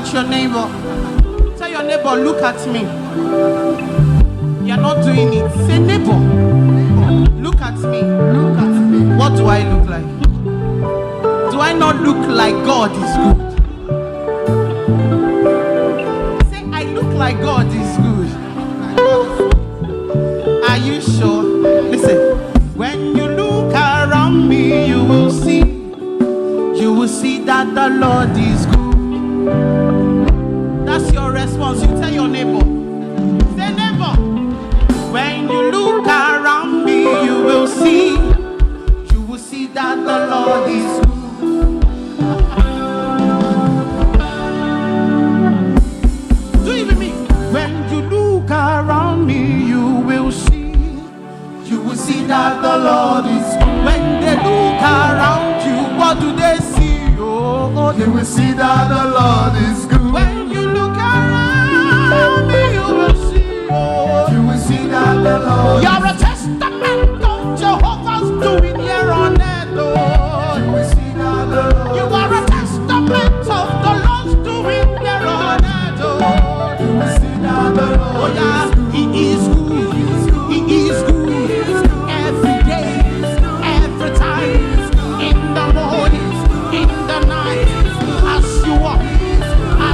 at your neighbor. Tell your neighbor, look at me. You're not doing it. Say, neighbor, look at me. Look at me. What do I look like? Do I not look like God is good? Say, I look like God is good. Are you sure? Listen, when you look around me, you will see that the Lord is good. That's your response. You tell your neighbor. Say, neighbor, when you look around me, you will see that the Lord is good. Do you hear me? When you look around me, you will see that the Lord is good. When they look around you, what do they see? Oh, they will see that the Lord is good. When you look around me, you will see that the Lord. You're a testament of Jehovah's doing here on earth. Oh, you will see that the Lord. You are a testament of the Lord's doing here on earth. Oh, you will see that the Lord. Oh yeah, He is good. He is good. Every day, every time, in the morning, in the night, as you walk, as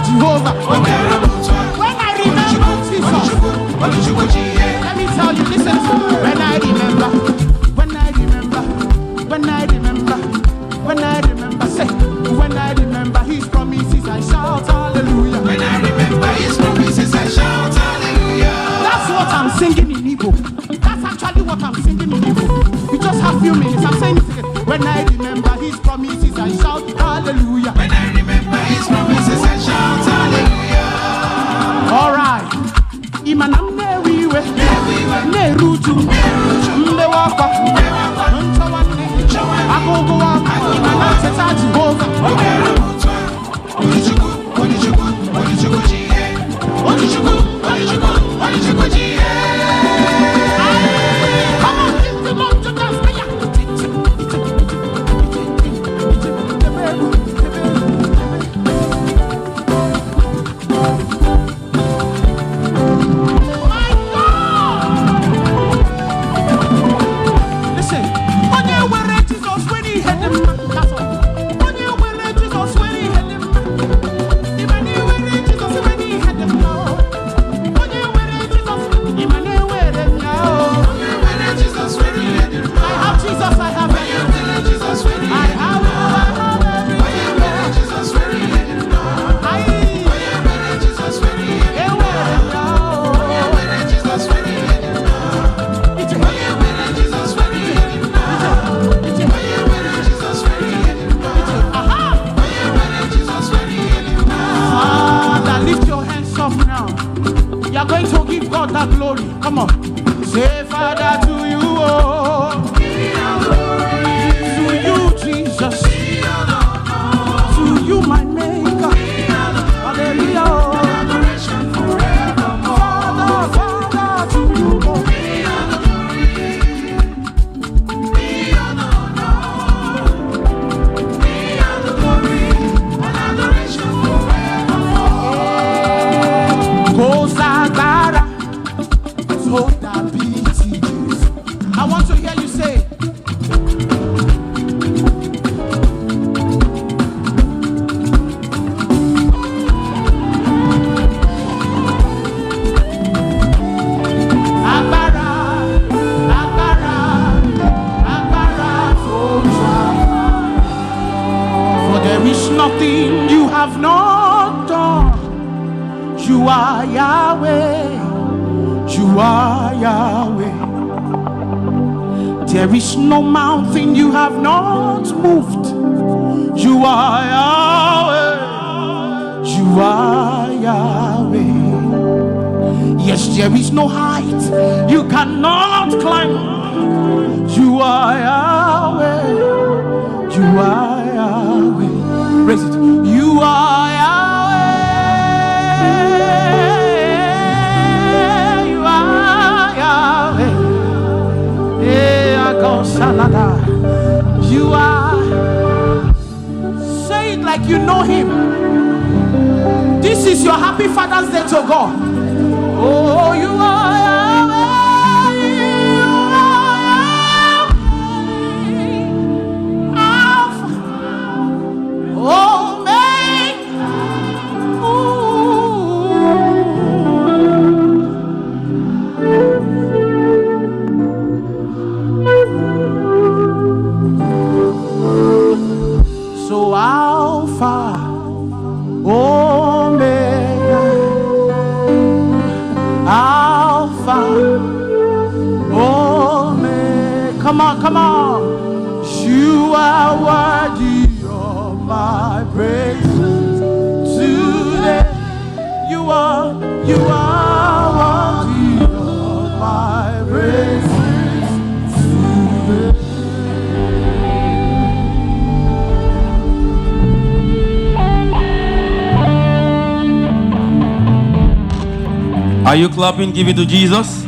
Jehovah. When I remember Jesus, let me tell you, listen. When I remember His promises, I shout hallelujah. When I remember His promises, I shout hallelujah. That's what I'm singing in Igbo. That's actually what I'm singing in Igbo. We just have a few minutes. I'm saying it again. When I remember His promises, I shout hallelujah. When I remember His promises, I shout hallelujah. All right. Imanam newiwe, neruju, mbewakwa, nchawane, agogowa, imanam teta Jehovah. Come on, give the Lord to dance. You are going to give God that glory. Come on. Say, Father, to you, oh. To you, Jesus. To you, my Maker. Hallelujah. Father, to you, oh. I want to hear you say, Agbára, Agbára, Agbára tó jà. For there is nothing you have not done. You are Yahweh. You are Yahweh. There is no mountain you have not moved. You are Yahweh. You are Yahweh. Yes, there is no height you cannot climb. You are Yahweh. You are Yahweh. Raise it. You are Yahweh. You are. Say it like you know Him. This is your happy Father's Day to God. Oh, you are Yahweh. You are Yahweh. Alpha, Omega. So Alpha, Omega, Alpha, Omega. Come on, come on. You are worthy of my praise today. You are worthy of my praise today. Are you clapping? Give it to Jesus.